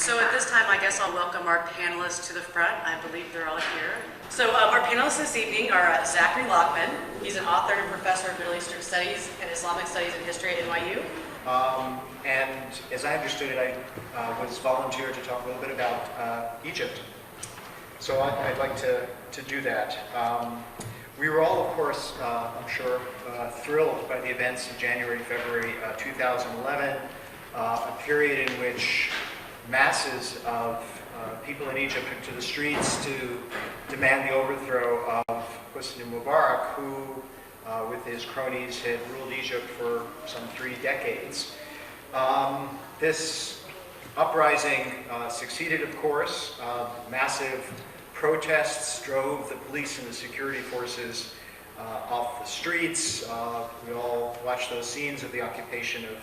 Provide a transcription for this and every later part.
So at this time, I guess I'll welcome our panelists to the front. I believe they're all here. So our panelists this evening are ZACHARY LOCKMAN. He's an author and professor of Middle Eastern Studies and Islamic Studies and History at NYU. And as I understood it, I was volunteered to talk a little bit about Egypt. So I'd like to do that. We were all, of course, I'm sure, thrilled by the events of January, February 2011, a period in which masses of people in Egypt took to the streets to demand the overthrow of Hosni Mubarak, who, with his cronies, had ruled Egypt for some 3 decades. This uprising succeeded, of course. Massive protests drove the police and the security forces off the streets. We all watched those scenes of the occupation of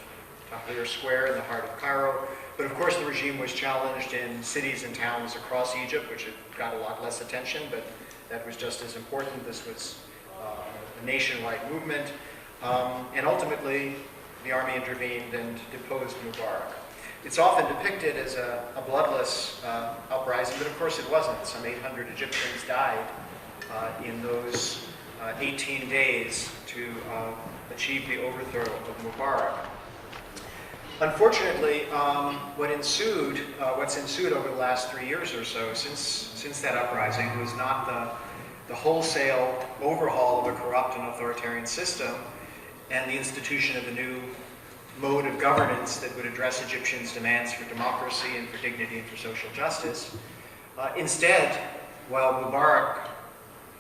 Tahrir Square in the heart of Cairo. But of course the regime was challenged in cities and towns across Egypt, which had got a lot less attention, but that was just as important. This was a nationwide movement. And ultimately, the army intervened and deposed Mubarak. It's often depicted as a bloodless uprising, but of course it wasn't. Some 800 Egyptians died in those 18 days to achieve the overthrow of Mubarak. Unfortunately, what's ensued over the last 3 years or so since that uprising was not the wholesale overhaul of a corrupt and authoritarian system and the institution of a new mode of governance that would address Egyptians' demands for democracy and for dignity and for social justice. Instead, while Mubarak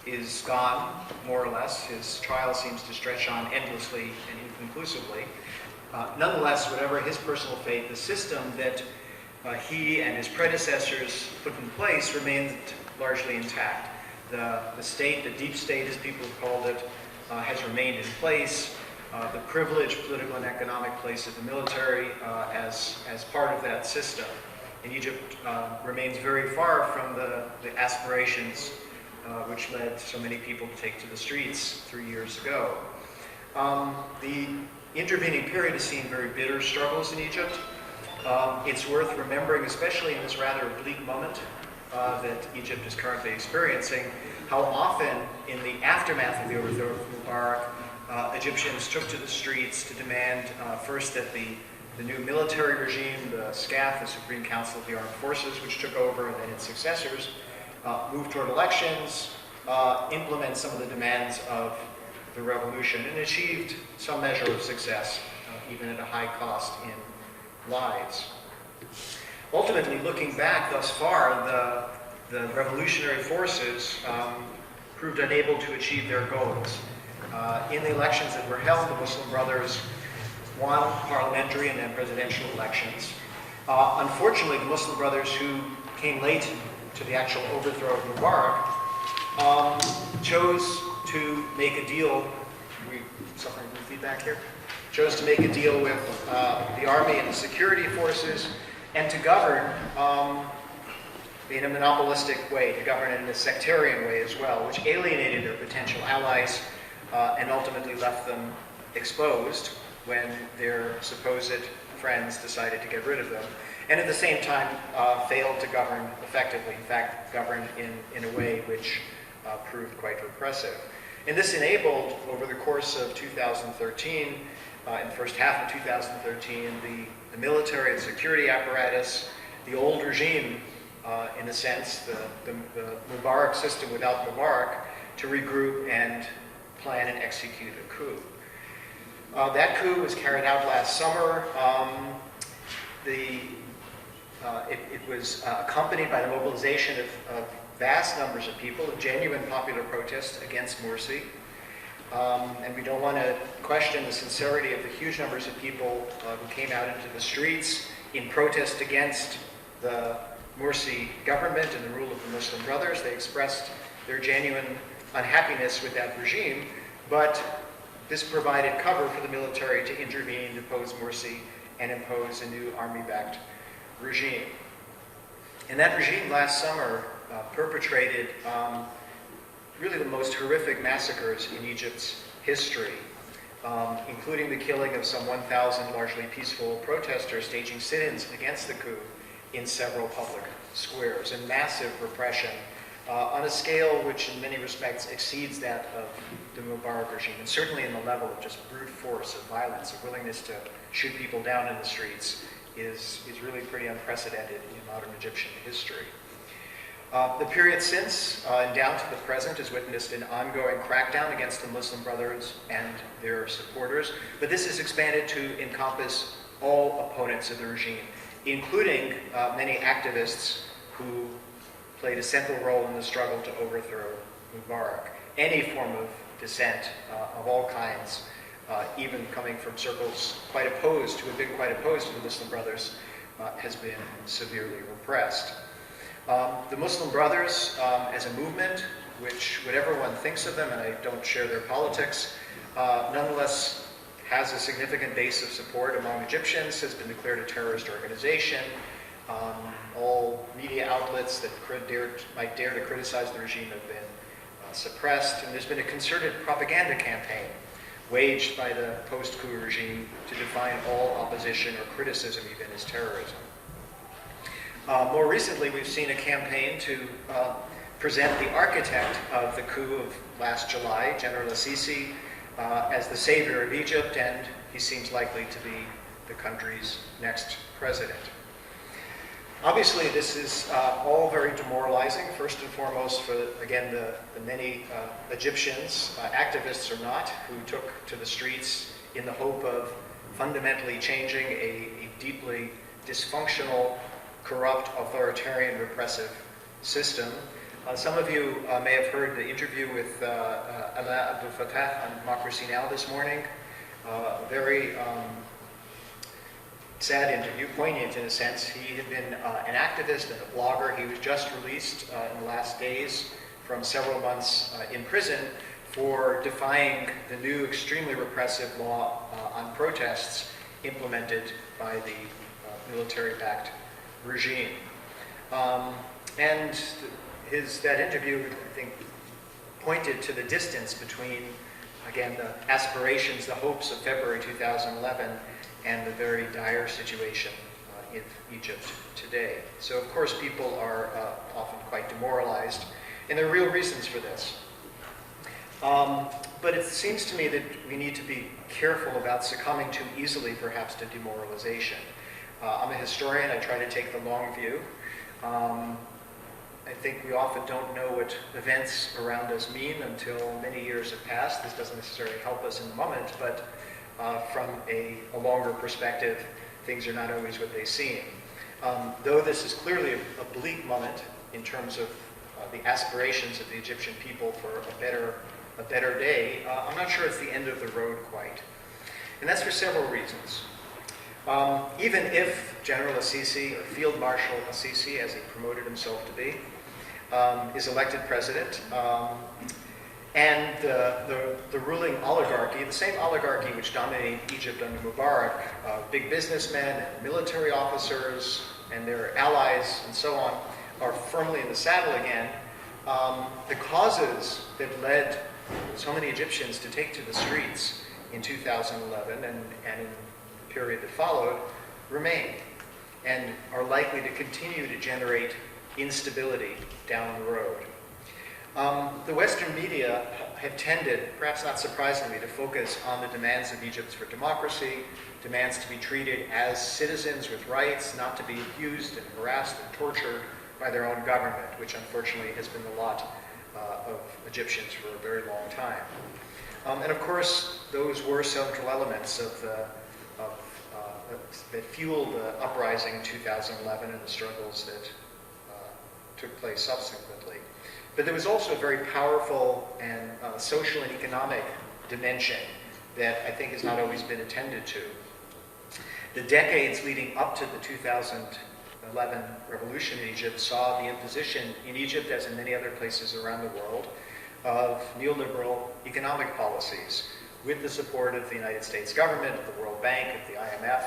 is gone, more or less, his trial seems to stretch on endlessly and inconclusively. Nonetheless, whatever his personal fate, the system that he and his predecessors put in place remained largely intact. The state, the deep state as people have called it, has remained in place. The privileged political and economic place of the military as part of that system. And Egypt remains very far from the aspirations which led so many people to take to the streets 3 years ago. The intervening period has seen very bitter struggles in Egypt. It's worth remembering, especially in this rather bleak moment that Egypt is currently experiencing, how often in the aftermath of the overthrow of Mubarak, Egyptians took to the streets to demand first that the new military regime, the SCAF, the Supreme Council of the Armed Forces, which took over, and then its successors, move toward elections, implement some of the demands of the revolution, and achieved some measure of success, even at a high cost in lives. Ultimately, looking back thus far, the revolutionary forces proved unable to achieve their goals. In the elections that were held, the Muslim Brothers won parliamentary and then presidential elections. Unfortunately, the Muslim Brothers, who came late to the actual overthrow of Mubarak, chose to make a deal. Are we suffering from feedback here? Chose to make a deal with the army and the security forces and to govern in a monopolistic way, to govern in a sectarian way as well, which alienated their potential allies and ultimately left them exposed when their supposed friends decided to get rid of them, and at the same time failed to govern effectively, in fact governed in a way which proved quite repressive. And this enabled, over the course of 2013, in the first half of 2013, the military and security apparatus, the old regime, in a sense, the Mubarak system without Mubarak, to regroup and plan and execute a coup. That coup was carried out last summer. It was accompanied by the mobilization of vast numbers of people, of genuine popular protests against Morsi. And we don't want to question the sincerity of the huge numbers of people who came out into the streets in protest against the Morsi government and the rule of the Muslim Brothers. They expressed their genuine unhappiness with that regime, but this provided cover for the military to intervene, depose Morsi, and impose a new army-backed regime. And that regime last summer perpetrated really the most horrific massacres in Egypt's history, including the killing of some 1,000 largely peaceful protesters staging sit-ins against the coup in several public squares, and massive repression on a scale which in many respects exceeds that of the Mubarak regime, and certainly in the level of just brute force of violence, a willingness to shoot people down in the streets is really pretty unprecedented in modern Egyptian history. The period since and down to the present has witnessed an ongoing crackdown against the Muslim Brothers and their supporters, but this has expanded to encompass all opponents of the regime, including many activists who played a central role in the struggle to overthrow Mubarak. Any form of dissent of all kinds, even coming from circles quite opposed, who have been quite opposed to the Muslim Brothers, has been severely repressed. The Muslim Brothers, as a movement, which whatever one thinks of them, and I don't share their politics, nonetheless has a significant base of support among Egyptians, has been declared a terrorist organization. All media outlets that might dare to criticize the regime have been suppressed, and there's been a concerted propaganda campaign waged by the post-coup regime to define all opposition or criticism even as terrorism. More recently, we've seen a campaign to present the architect of the coup of last July, General Sisi, as the savior of Egypt, and he seems likely to be the country's next president. Obviously, this is all very demoralizing, first and foremost for, again, the many Egyptians, activists or not, who took to the streets in the hope of fundamentally changing a deeply dysfunctional, corrupt, authoritarian, repressive system. Some of you may have heard the interview with Alaa Abdel Fattah on Democracy Now! This morning. Very sad interview, poignant in a sense. He had been an activist and a blogger. He was just released in the last days from several months in prison for defying the new extremely repressive law on protests implemented by the military-backed regime. And that interview, I think, pointed to the distance between, again, the aspirations, the hopes of February 2011 and the very dire situation in Egypt today. So, of course, people are often quite demoralized, and there are real reasons for this. But it seems to me that we need to be careful about succumbing too easily, perhaps, to demoralization. I'm a historian. I try to take the long view. I think we often don't know what events around us mean until many years have passed. This doesn't necessarily help us in the moment, but from a longer perspective, things are not always what they seem. Though this is clearly a bleak moment in terms of the aspirations of the Egyptian people for a better day, I'm not sure it's the end of the road quite. And that's for several reasons. Even if General Sisi, or Field Marshal Sisi, as he promoted himself to be, is elected president, and the ruling oligarchy, the same oligarchy which dominated Egypt under Mubarak, big businessmen and military officers and their allies and so on, are firmly in the saddle again, the causes that led so many Egyptians to take to the streets in 2011 and in the period that followed remain and are likely to continue to generate instability down the road. The Western media have tended, perhaps not surprisingly, to focus on the demands of Egypt for democracy, demands to be treated as citizens with rights, not to be abused and harassed and tortured by their own government, which unfortunately has been the lot of Egyptians for a very long time. And of course, those were central elements that fueled the uprising in 2011 and the struggles that took place subsequently. But there was also a very powerful and social and economic dimension that I think has not always been attended to. The decades leading up to the 2011 revolution in Egypt saw the imposition in Egypt, as in many other places around the world, of neoliberal economic policies with the support of the United States government, of the World Bank, of the IMF.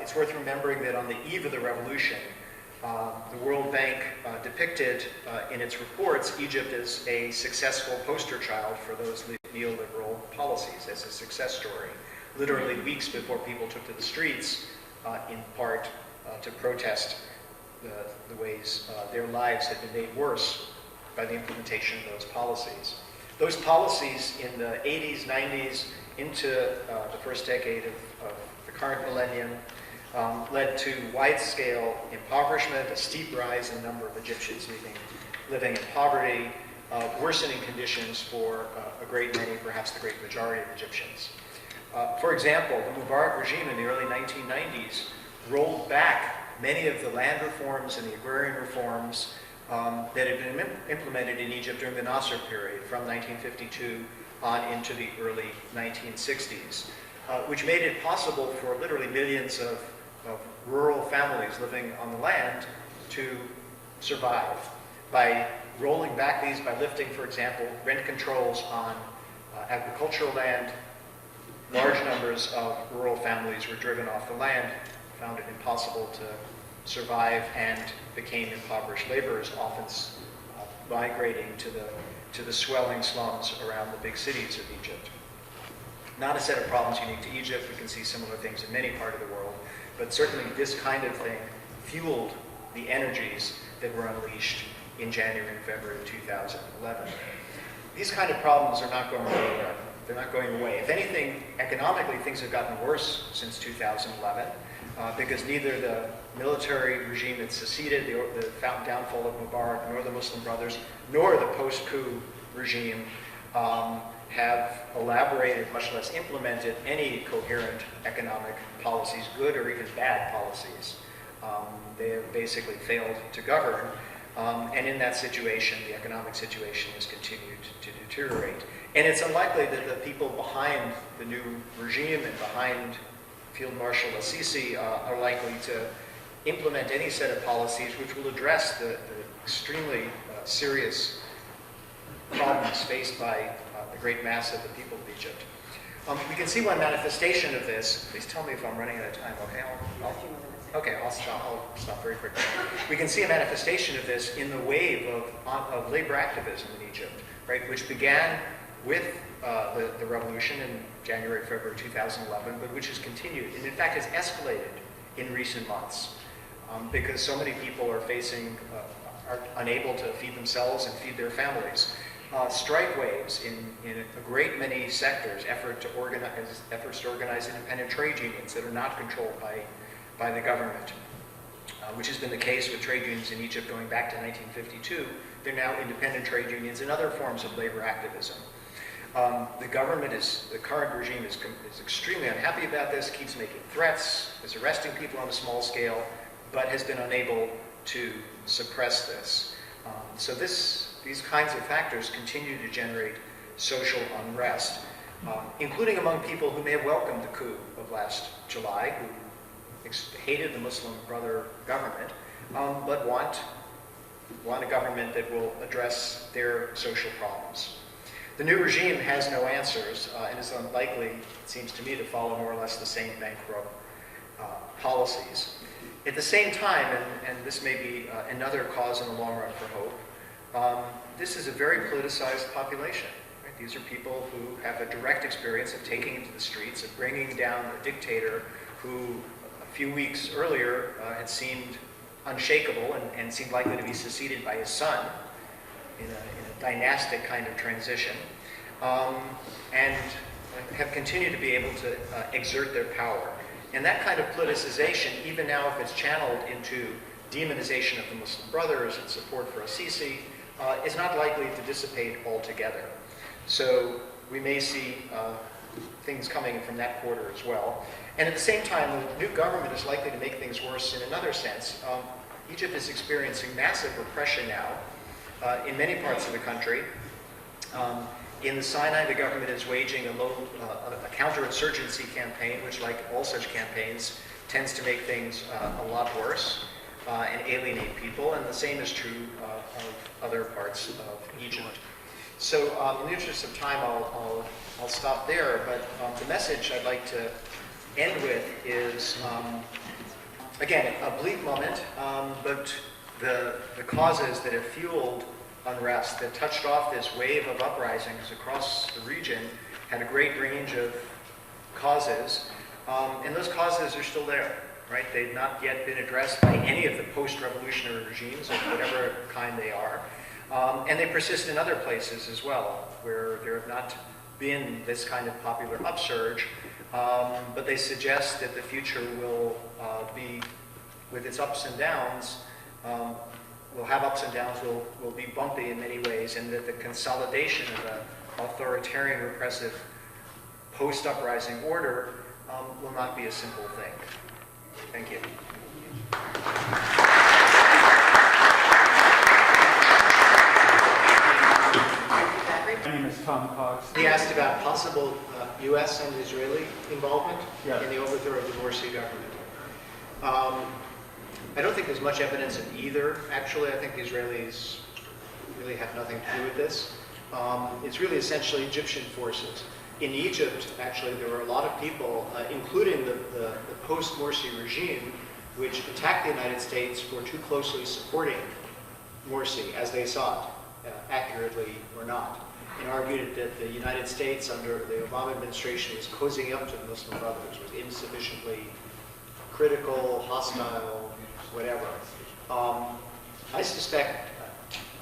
It's worth remembering that on the eve of the revolution, the World Bank depicted in its reports Egypt as a successful poster child for those neoliberal policies, as a success story, literally weeks before people took to the streets, in part to protest the ways their lives had been made worse by the implementation of those policies. Those policies in the 80s, 90s, into the first decade of the current millennium led to wide-scale impoverishment, a steep rise in the number of Egyptians living in poverty, worsening conditions for a great many, perhaps the great majority of Egyptians. For example, the Mubarak regime in the early 1990s rolled back many of the land reforms and the agrarian reforms that had been implemented in Egypt during the Nasser period from 1952 on into the early 1960s, which made it possible for literally millions of rural families living on the land to survive by rolling back these, by lifting, for example, rent controls on agricultural land. Large numbers of rural families were driven off the land, found it impossible to survive, and became impoverished laborers, often migrating to the swelling slums around the big cities of Egypt. Not a set of problems unique to Egypt. We can see similar things in many parts of the world, but certainly this kind of thing fueled the energies that were unleashed in January and February of 2011. These kind of problems are not going away. They're not going away. If anything, economically, things have gotten worse since 2011 because neither the military regime that seceded, the downfall of Mubarak, nor the Muslim Brothers, nor the post-coup regime have elaborated, much less implemented, any coherent economic policies, good or even bad policies. They have basically failed to govern. And in that situation, the economic situation has continued to deteriorate. And it's unlikely that the people behind the new regime and behind Field Marshal al-Sisi are likely to implement any set of policies which will address the extremely serious problems faced by the great mass of the people of Egypt. We can see one manifestation of this. Please tell me if I'm running out of time. Okay, I'll stop very quickly. We can see a manifestation of this in the wave of labor activism in Egypt, right, which began with the revolution in January, February 2011, but which has continued and in fact has escalated in recent months because so many people are are unable to feed themselves and feed their families. Strike waves in a great many sectors, efforts to organize independent trade unions that are not controlled by the government, which has been the case with trade unions in Egypt going back to 1952. They're now independent trade unions and other forms of labor activism. The current regime is extremely unhappy about this, keeps making threats, is arresting people on a small scale, but has been unable to suppress this. So these kinds of factors continue to generate social unrest, including among people who may have welcomed the coup of last July, who hated the Muslim Brother government, but want a government that will address their social problems. The new regime has no answers and is unlikely, it seems to me, to follow more or less the same bankrupt policies. At the same time, and this may be another cause in the long run for hope, this is a very politicized population. Right? These are people who have a direct experience of taking into the streets, of bringing down a dictator who a few weeks earlier had seemed unshakable and seemed likely to be succeeded by his son in a dynastic kind of transition, and have continued to be able to exert their power. And that kind of politicization, even now if it's channeled into demonization of the Muslim Brothers and support for al-Sisi, is not likely to dissipate altogether. So we may see things coming from that quarter as well. And at the same time, the new government is likely to make things worse in another sense. Egypt is experiencing massive repression now in many parts of the country. In the Sinai, the government is waging a counterinsurgency campaign, which, like all such campaigns, tends to make things a lot worse and alienate people, and the same is true of other parts of Egypt. So in the interest of time, I'll stop there, but the message I'd like to end with is, again, a bleak moment, but the causes that have fueled unrest, that touched off this wave of uprisings across the region, had a great range of causes, and those causes are still there. right? They've not yet been addressed by any of the post-revolutionary regimes of whatever kind they are. And they persist in other places as well, where there have not been this kind of popular upsurge, but they suggest that the future will be, with its ups and downs, will have ups and downs, will be bumpy in many ways, and that the consolidation of an authoritarian, repressive, post-uprising order will not be a simple thing. Thank you. My name is Tom Cox. He asked about possible U.S. and Israeli involvement Yes. in the overthrow of the Morsi government. I don't think there's much evidence of either, actually. I think the Israelis really have nothing to do with this. It's really essentially Egyptian forces. In Egypt, actually, there were a lot of people, including the post-Morsi regime, which attacked the United States for too closely supporting Morsi as they saw it, accurately or not, and argued that the United States under the Obama administration was cozying up to the Muslim Brothers, was insufficiently critical, hostile, whatever. I suspect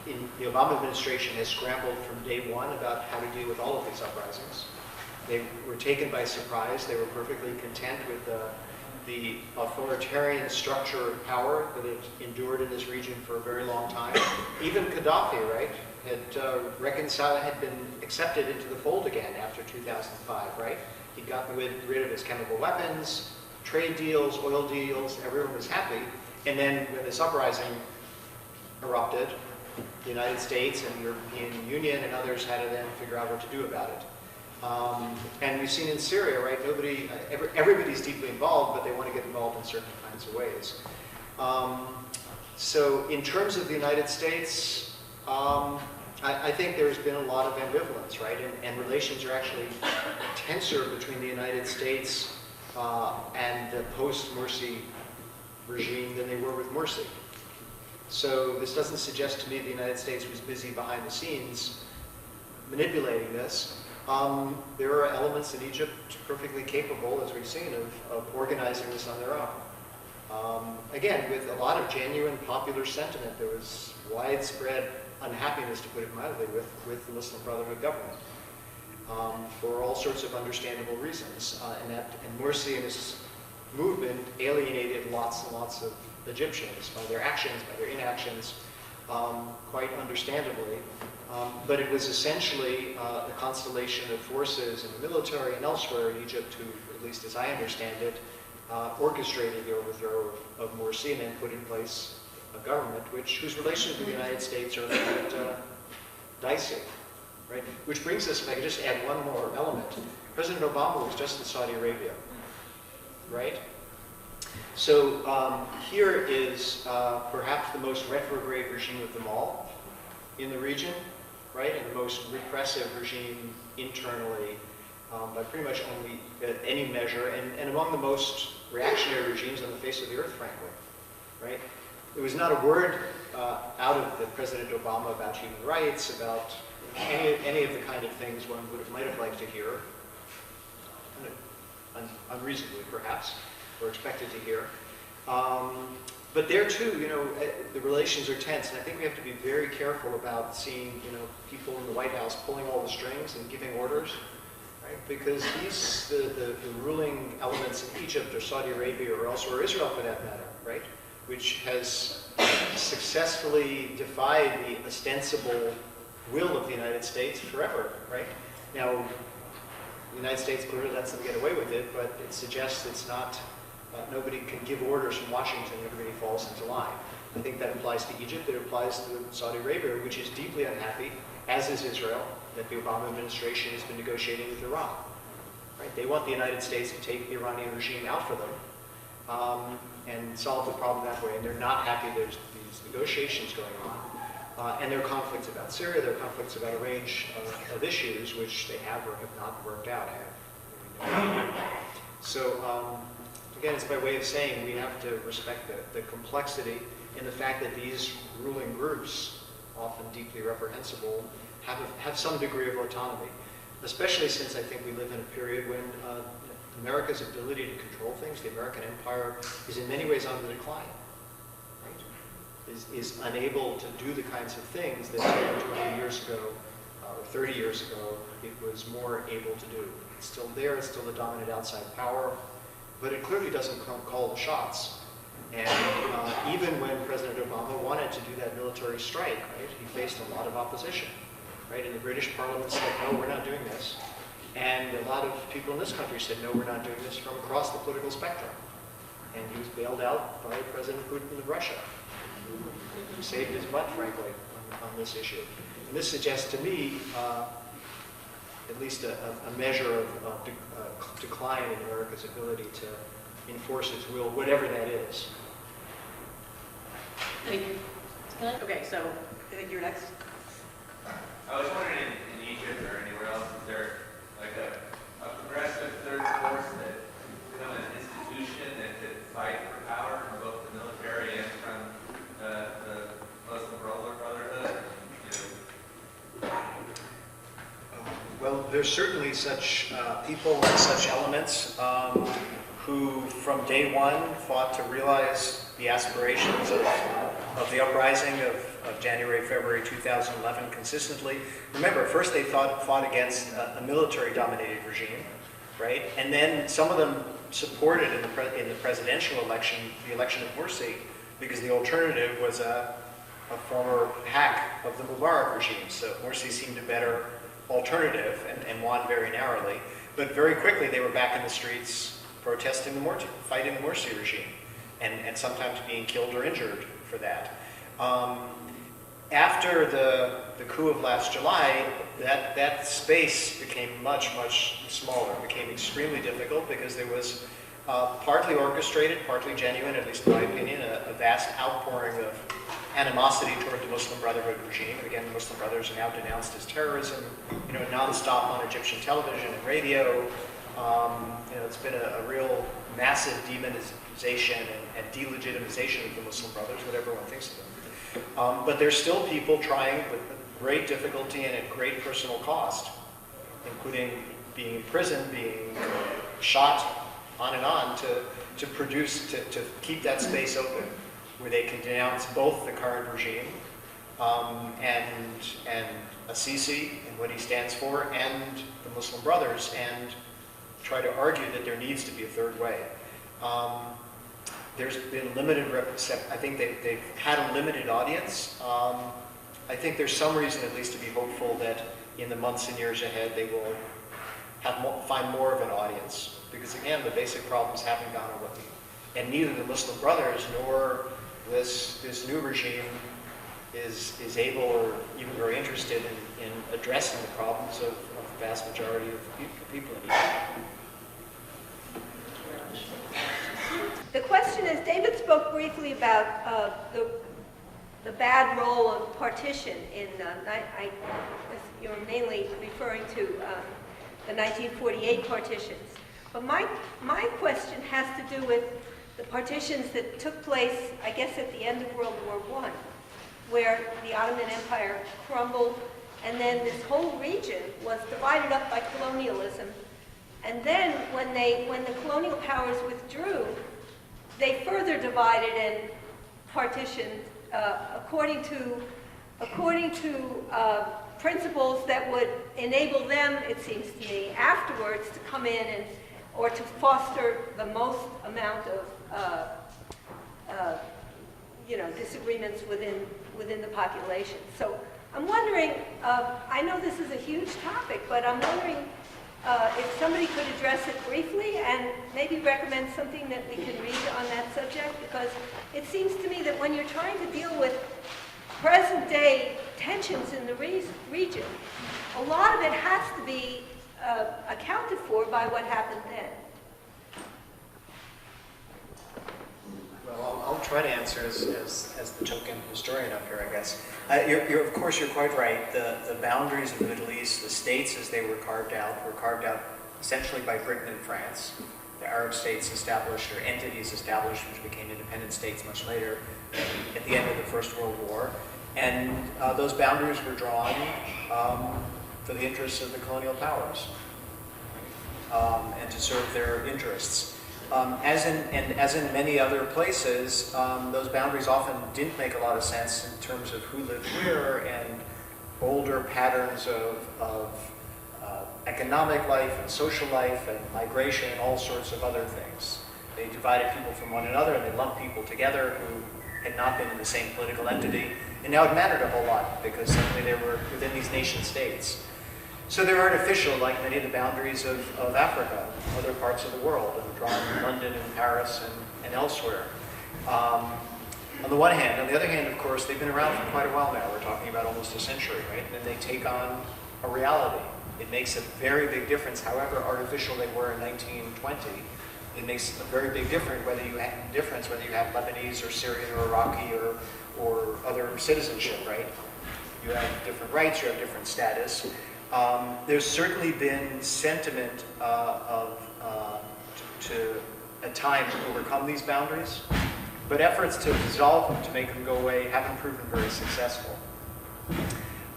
the Obama administration has scrambled from day one about how to deal with all of these uprisings. They were taken by surprise. They were perfectly content with the authoritarian structure of power that had endured in this region for a very long time. Even Gaddafi, right, had been accepted into the fold again after 2005, right? He'd gotten rid of his chemical weapons, trade deals, oil deals, everyone was happy. And then when this uprising erupted, the United States and the European Union and others had to then figure out what to do about it. And we've seen in Syria, right, everybody's deeply involved, but they want to get involved in certain kinds of ways. So in terms of the United States, I think there's been a lot of ambivalence, right? And relations are actually tenser between the United States and the post-Morsi regime than they were with Morsi. So this doesn't suggest to me the United States was busy behind the scenes manipulating this. There are elements in Egypt perfectly capable, as we've seen, of organizing this on their own. Again, with a lot of genuine popular sentiment, there was widespread unhappiness, to put it mildly, with the Muslim Brotherhood government for all sorts of understandable reasons. And Morsi and his movement alienated lots and lots of Egyptians by their actions, by their inactions, quite understandably. But it was essentially a constellation of forces in the military and elsewhere in Egypt who, at least as I understand it, orchestrated the overthrow of Morsi and then put in place a government whose relations with the United States are a little bit dicey. Right? Which brings us, if I could just add one more element. President Obama was just in Saudi Arabia, right? So here is perhaps the most retrograde regime of them all in the region, right? And the most repressive regime internally by pretty much only any measure, and among the most reactionary regimes on the face of the earth, frankly, right? There was not a word out of the President Obama about human rights, about any of the kind of things one might have liked to hear, unreasonably perhaps, or expected to hear. But there too, the relations are tense, and I think we have to be very careful about seeing, people in the White House pulling all the strings and giving orders, right? Because the ruling elements in Egypt or Saudi Arabia or elsewhere, Israel for that matter, right? Which has successfully defied the ostensible will of the United States forever, right? Now, the United States clearly lets them get away with it, but it suggests it's not, nobody can give orders from Washington, everybody falls into line. I think that applies to Egypt, it applies to Saudi Arabia, which is deeply unhappy, as is Israel, that the Obama administration has been negotiating with Iran. Right? They want the United States to take the Iranian regime out for them and solve the problem that way, and they're not happy there's these negotiations going on. And there are conflicts about Syria, there are conflicts about a range of issues which they have or have not worked out. So again, it's by way of saying we have to respect the complexity in the fact that these ruling groups, often deeply reprehensible, have some degree of autonomy, especially since I think we live in a period when America's ability to control things, the American empire, is in many ways on the decline, right? Is unable to do the kinds of things that 10, 20 years ago, or 30 years ago, it was more able to do. It's still there, it's still the dominant outside power, but it clearly doesn't call the shots. And even when President Obama wanted to do that military strike, right, he faced a lot of opposition, right? And the British Parliament said, no, we're not doing this. And a lot of people in this country said, no, we're not doing this, from across the political spectrum. And he was bailed out by President Putin of Russia, who saved his butt, frankly, on this issue. And this suggests to me at least a measure of decline in America's ability to enforce its will, whatever that is. Thank you. Okay, so I think you're next. I was wondering in Egypt or anywhere else, is there like a progressive third force that become an institution that could fight for power from both the military and from the Muslim Brotherhood? You know? Well, there's certainly such people and such elements who, from day one, fought to realize the aspirations of the uprising of January, February 2011 consistently. Remember, first they fought against a military-dominated regime, right? And then some of them supported in the presidential election, the election of Morsi, because the alternative was a former hack of the Mubarak regime. So Morsi seemed a better alternative and won very narrowly. But very quickly they were back in the streets protesting fighting the Morsi regime, and sometimes being killed or injured for that. After the coup of last July, that space became much, much smaller. It became extremely difficult because there was partly orchestrated, partly genuine, at least in my opinion, a vast outpouring of animosity toward the Muslim Brotherhood regime. And again, the Muslim Brothers are now denounced as terrorism, nonstop on Egyptian television and radio. It's been a real massive demonization and delegitimization of the Muslim Brothers, whatever one thinks of them. But there's still people trying with great difficulty and at great personal cost, including being imprisoned, being shot, on and on, to keep that space open, where they can denounce both the current regime and Assisi and what he stands for, and the Muslim Brothers, and try to argue that there needs to be a third way. There's been limited I think they've had a limited audience. I think there's some reason at least to be hopeful that in the months and years ahead they will find more of an audience, because again, the basic problems haven't gone away. And neither the Muslim Brothers nor this new regime is able or even very interested in addressing the problems of the vast majority of people in Egypt. The question is, David spoke briefly about the bad role of partition in, you're mainly referring to the 1948 partitions. But my question has to do with the partitions that took place, I guess, at the end of World War I, where the Ottoman Empire crumbled, and then this whole region was divided up by colonialism. And then when the colonial powers withdrew, they further divided and partitioned according to principles that would enable them, it seems to me, afterwards to come in or to foster the most amount of disagreements within the population. So I'm wondering, I know this is a huge topic, but I'm wondering if somebody could address it briefly and maybe recommend something that we can read on that subject, because it seems to me that when you're trying to deal with present-day tensions in the region, a lot of it has to be accounted for by what happened then. Well, I'll try to answer as the token historian up here, I guess. Of course, you're quite right. The boundaries of the Middle East, the states as they were carved out essentially by Britain and France. The Arab states established, or entities established, which became independent states much later, at the end of the First World War. And those boundaries were drawn for the interests of the colonial powers. and to serve their interests. As in many other places, those boundaries often didn't make a lot of sense in terms of who lived where and older patterns of economic life and social life and migration and all sorts of other things. They divided people from one another and they lumped people together who had not been in the same political entity. And now it mattered a whole lot because suddenly they were within these nation states. So they're artificial, like many of the boundaries of Africa, other parts of the world, and drawn in London and Paris and elsewhere. On the one hand. On the other hand, of course, they've been around for quite a while now. We're talking about almost a century, right? And they take on a reality. It makes a very big difference, however artificial they were in 1920. It makes a very big difference whether you have Lebanese or Syrian or Iraqi or other citizenship, right? You have different rights, you have different status. There's certainly been sentiment to at times overcome these boundaries, but efforts to dissolve them, to make them go away, haven't proven very successful.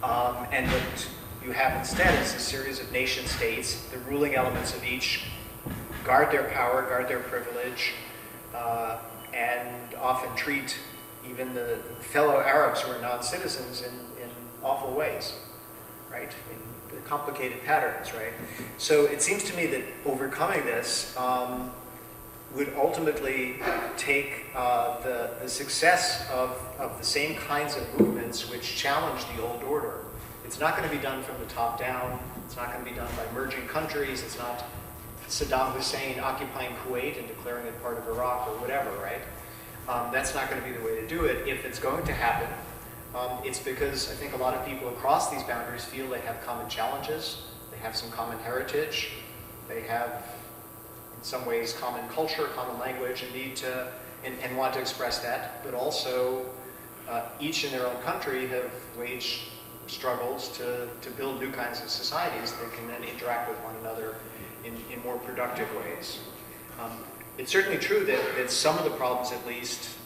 And what you have instead is a series of nation states, the ruling elements of each guard their power, guard their privilege, and often treat even the fellow Arabs who are non-citizens in awful ways, right? In complicated patterns, right? So it seems to me that overcoming this would ultimately take the success of the same kinds of movements which challenge the old order. It's not going to be done from the top down. It's not going to be done by merging countries. It's not Saddam Hussein occupying Kuwait and declaring it part of Iraq or whatever, right? That's not going to be the way to do it. If it's going to happen, it's because I think a lot of people across these boundaries feel they have common challenges, they have some common heritage, they have, in some ways, common culture, common language, and need to, and want to express that, but also each in their own country have waged struggles to build new kinds of societies that can then interact with one another in more productive ways. It's certainly true that some of the problems, at least,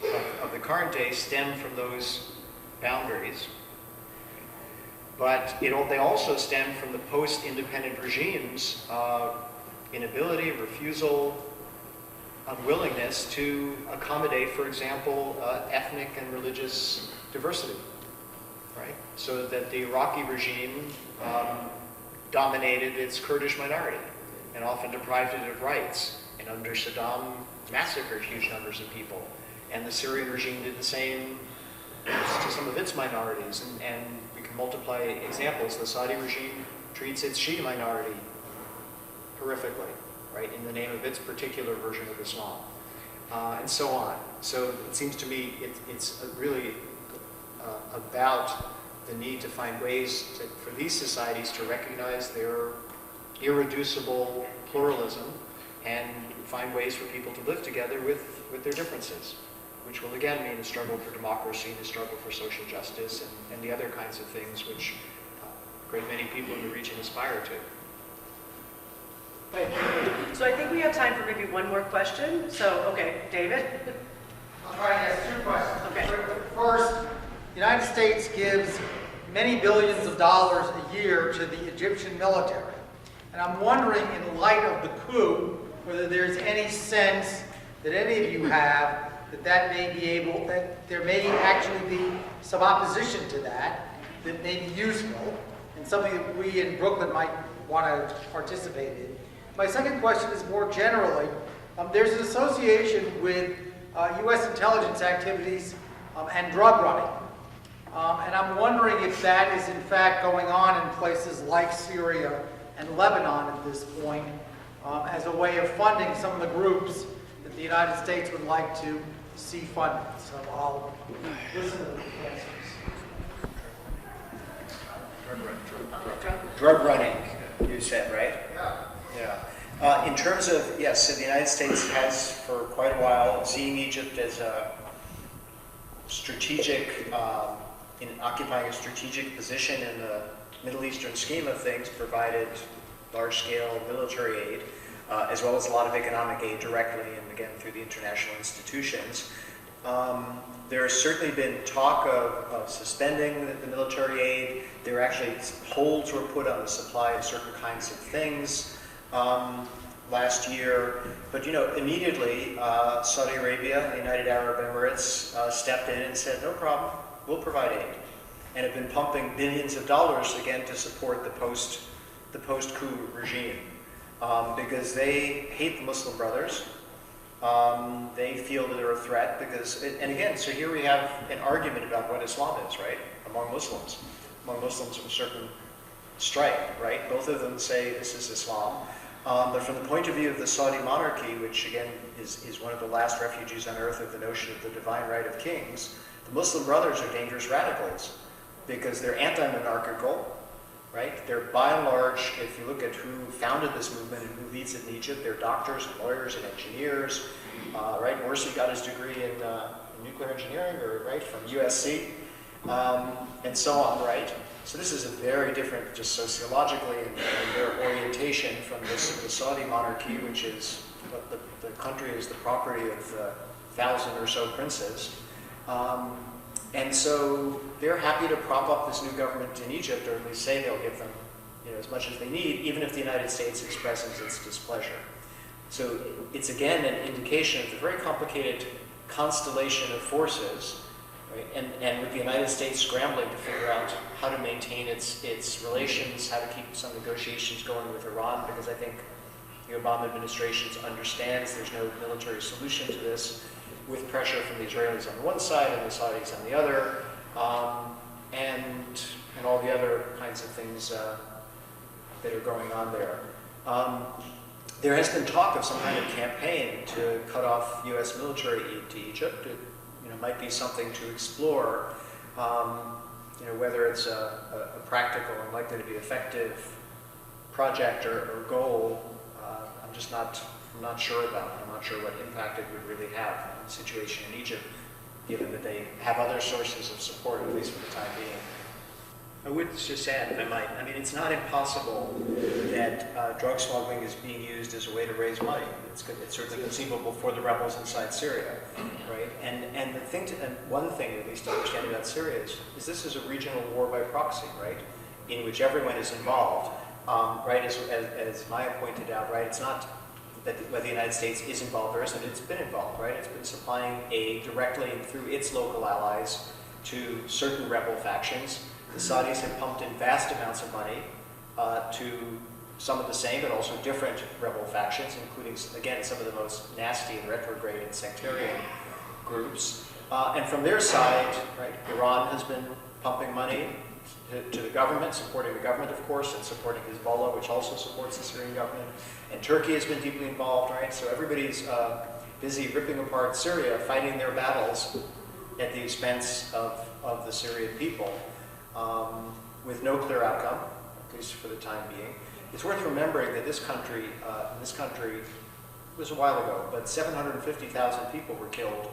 of the current day stem from those boundaries, but they also stem from the post-independent regimes' inability, refusal, unwillingness to accommodate, for example, ethnic and religious diversity, right? So that the Iraqi regime dominated its Kurdish minority and often deprived it of rights, and under Saddam massacred huge numbers of people. And the Syrian regime did the same to some of its minorities, and we can multiply examples. The Saudi regime treats its Shia minority horrifically, right, in the name of its particular version of Islam, and so on. So it seems to me it's really about the need to find ways for these societies to recognize their irreducible pluralism and find ways for people to live together with their differences, which will again mean a struggle for democracy, the struggle for social justice, and the other kinds of things which a great many people in the region aspire to. So I think we have time for maybe one more question. So, okay, David? I'll try to ask two questions. Okay. First, the United States gives many billions of dollars a year to the Egyptian military. And I'm wondering, in light of the coup, whether there's any sense that any of you have that there may actually be some opposition to that may be useful, and something that we in Brooklyn might want to participate in. My second question is more generally, there's an association with U.S. intelligence activities and drug running. And I'm wondering if that is in fact going on in places like Syria and Lebanon at this point as a way of funding some of the groups that the United States would like to see funded. So I'll listen to the answers. Drug running, you said, right? Yeah. Yeah. In terms of, yes, so the United States has for quite a while seen Egypt as a strategic, in occupying a strategic position in the Middle Eastern scheme of things, provided large-scale military aid, as well as a lot of economic aid directly and again through the international institutions. There has certainly been talk of suspending the military aid. There were actually holds were put on the supply of certain kinds of things. last year. But immediately Saudi Arabia, the United Arab Emirates stepped in and said, no problem, we'll provide aid. And have been pumping billions of dollars again to support the post-coup regime because they hate the Muslim Brothers. They feel that they're a threat because, and again, so here we have an argument about what Islam is, right? Among Muslims of a certain stripe, right? Both of them say this is Islam. But from the point of view of the Saudi monarchy, which again is one of the last refuges on earth of the notion of the divine right of kings, the Muslim Brothers are dangerous radicals because they're anti-monarchical, right? They're by and large, if you look at who founded this movement and who leads it in Egypt, they're doctors and lawyers and engineers, right? Morsi got his degree in nuclear engineering, right, from USC, and so on, right? So this is a very different, just sociologically, and their orientation from the Saudi monarchy, which is, the country is the property of 1,000 or so princes. And so they're happy to prop up this new government in Egypt, or at least say they'll give them as much as they need, even if the United States expresses its displeasure. So it's again an indication of the very complicated constellation of forces, right? And with the United States scrambling to figure out how to maintain its relations, how to keep some negotiations going with Iran, because I think the Obama administration understands there's no military solution to this, with pressure from the Israelis on the one side and the Saudis on the other, and all the other kinds of things that are going on there. There has been talk of some kind of campaign to cut off U.S. military aid to Egypt. It might be something to explore, whether it's a practical and likely to be effective project or goal. I'm not sure about it. I'm not sure what impact it would really have on the situation in Egypt, given that they have other sources of support, at least for the time being. I would just add, if I might, it's not impossible that drug smuggling is being used as a way to raise money. It's certainly conceivable for the rebels inside Syria, right? And one thing, at least to understand about Syria, is this is a regional war by proxy, right? In which everyone is involved, right? As Maya pointed out, right? It's not that whether the United States is involved or isn't, it's been involved, right? It's been supplying aid directly and through its local allies to certain rebel factions. The Saudis have pumped in vast amounts of money to some of the same but also different rebel factions, including, again, some of the most nasty and retrograde and sectarian groups. And from their side, right, Iran has been pumping money to the government, supporting the government, of course, and supporting Hezbollah, which also supports the Syrian government. And Turkey has been deeply involved, right? So everybody's busy ripping apart Syria, fighting their battles at the expense of the Syrian people, with no clear outcome, at least for the time being. It's worth remembering that this country it was a while ago, but 750,000 people were killed,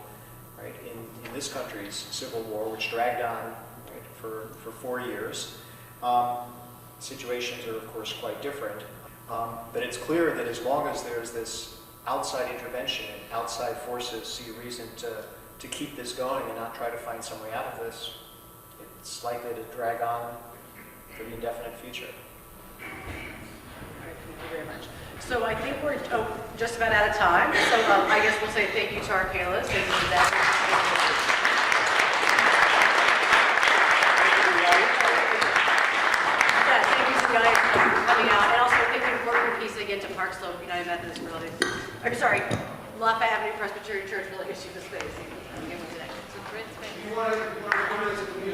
right, in this country's civil war, which dragged on, right, for 4 years. Situations are, of course, quite different. But it's clear that as long as there's this outside intervention and outside forces see a reason to keep this going and not try to find some way out of this, it's likely to drag on for the indefinite future. All right, thank you very much. So I think we're just about out of time. So I guess we'll say thank you to our panelists. Thank you to Zachary. Coming out, and also a big important piece again to Park Slope United Methodist really. I'm sorry, Lafayette Avenue Presbyterian Church really issued the space. You want to go to the